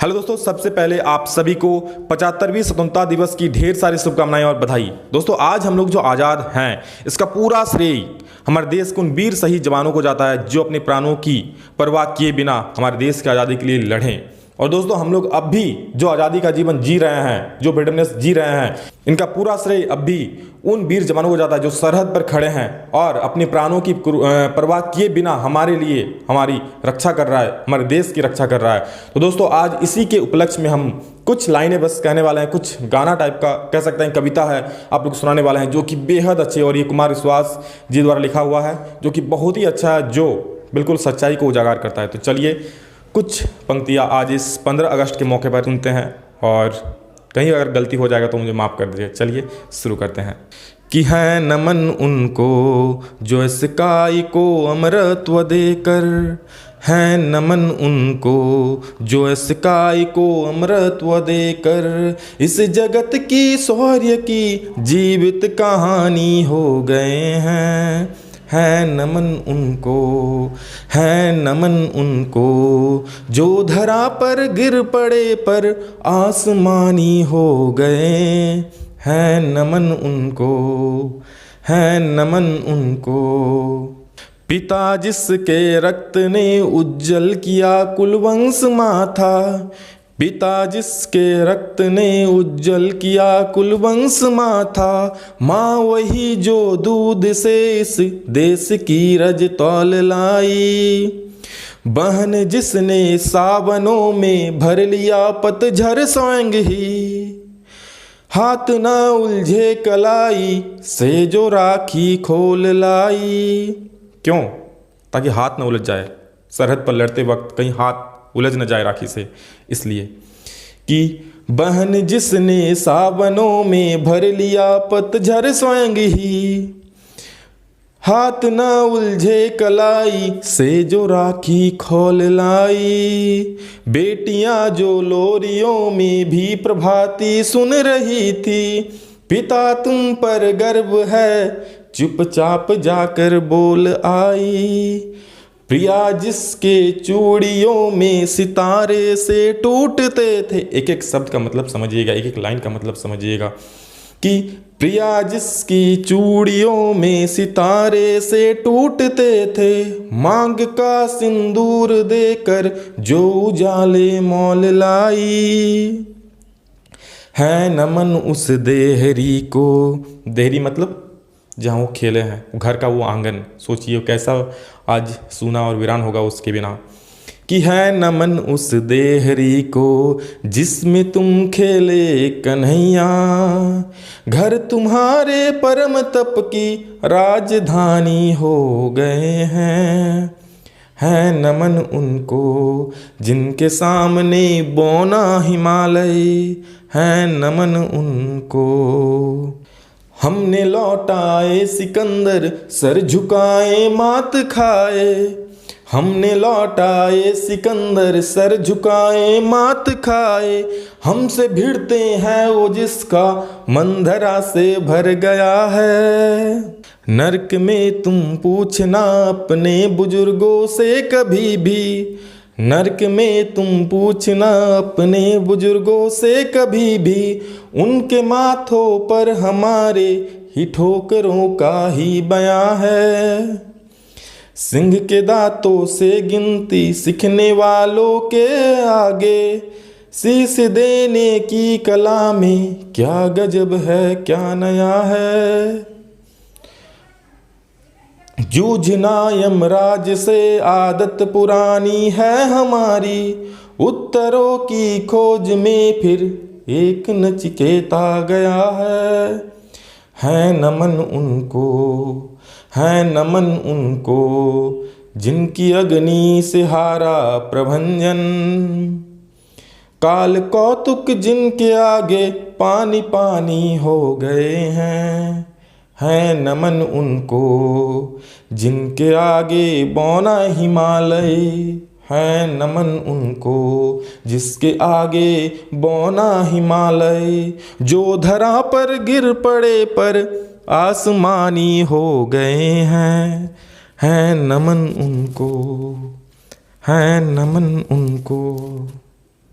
Hello दोस्तों, सबसे पहले आप सभी को 75वीं स्वतंत्रता दिवस की ढेर सारी शुभकामनाएं और बधाई। दोस्तों, आज हम लोग जो आज़ाद हैं, इसका पूरा श्रेय हमारे देश के उन वीर शहीद जवानों को जाता है जो अपने प्राणों की परवाह किए बिना हमारे देश की आज़ादी के लिए लड़े। और दोस्तों, हम लोग अब भी जो आज़ादी का जीवन जी रहे हैं, जो फ्रीडमनेस जी रहे हैं, इनका पूरा श्रेय अब भी उन वीर जवानों को जाता है जो सरहद पर खड़े हैं और अपने प्राणों की परवाह किए बिना हमारे लिए हमारी रक्षा कर रहा है, हमारे देश की रक्षा कर रहा है। तो दोस्तों, आज इसी के उपलक्ष्य में हम कुछ लाइनें बस कहने वाले हैं, कुछ गाना टाइप का कह सकते हैं, कविता है, आप लोग सुनाने वाले हैं, जो कि बेहद अच्छे, और ये कुमार विश्वास जी द्वारा लिखा हुआ है, जो कि बहुत ही अच्छा है, जो बिल्कुल सच्चाई को उजागर करता है। तो चलिए कुछ पंक्तियाँ आज इस 15 अगस्त के मौके पर सुनते हैं, और कहीं अगर गलती हो जाएगा तो मुझे माफ़ कर दीजिए। चलिए शुरू करते हैं। कि है नमन उनको जो स्काई को अमरत्व देकर, है नमन उनको जो स्काई को अमरत्व देकर इस जगत की शौर्य की जीवित कहानी हो गए हैं। है नमन उनको, है नमन उनको जो धरा पर गिर पड़े पर आसमानी हो गए। है नमन उनको, है नमन उनको। पिता जिसके रक्त ने उज्जवल किया कुलवंश माथा, पिता जिसके रक्त ने उज्जवल किया कुलवंश माथा, माँ वही जो दूध से इस देश की रज तौल लाई, बहन जिसने सावनों में भर लिया पतझड़ स्वयं ही, हाथ न उलझे कलाई से जो राखी खोल लाई। क्यों? ताकि हाथ न उलझ जाए, सरहद पर लड़ते वक्त कहीं हाथ उलझ न जाए राखी से। इसलिए कि बहन जिसने सावनों में भर लिया पतझड़ स्वयं ही, हाथ न उलझे कलाई से जो राखी खोल लाई। बेटियां जो लोरियों में भी प्रभाती सुन रही थी, पिता तुम पर गर्व है चुपचाप जाकर बोल आई। प्रिया जिसके चूड़ियों में सितारे से टूटते थे, एक एक शब्द का मतलब समझिएगा, एक एक लाइन का मतलब समझिएगा। कि प्रिया जिसकी चूड़ियों में सितारे से टूटते थे, मांग का सिंदूर देकर जो उजाले मोल लाई। है नमन उस देहरी को, देहरी मतलब जहाँ वो खेले हैं, घर का वो आंगन, सोचिए कैसा आज सूना और वीरान होगा उसके बिना। कि है नमन उस देहरी को जिसमें तुम खेले कन्हैया, घर तुम्हारे परम तप की राजधानी हो गए हैं। है नमन उनको जिनके सामने बौना हिमालय, है नमन उनको। हमने लौटाए सिकंदर सर झुकाए मात खाए, हमने लौटाए सिकंदर सर झुकाए मात खाए। हमसे भिड़ते हैं वो जिसका मंधरा से भर गया है। नरक में तुम पूछना अपने बुजुर्गों से कभी भी, नरक में तुम पूछना अपने बुजुर्गों से कभी भी, उनके माथों पर हमारे ही ठोकरों का ही बयां है। सिंह के दांतों से गिनती सीखने वालों के आगे, शीश देने की कला में क्या गजब है, क्या नया है। जूझना यमराज से आदत पुरानी है हमारी, उत्तरों की खोज में फिर एक नचिकेता गया है। है नमन उनको, है नमन उनको जिनकी अग्नि से हारा प्रभंजन, काल कौतुक जिनके आगे पानी पानी हो गए हैं। है नमन उनको जिनके आगे बौना हिमालय, है नमन उनको जिसके आगे बौना हिमालय, जो धरा पर गिर पड़े पर आसमानी हो गए हैं। है नमन उनको, है नमन उनको।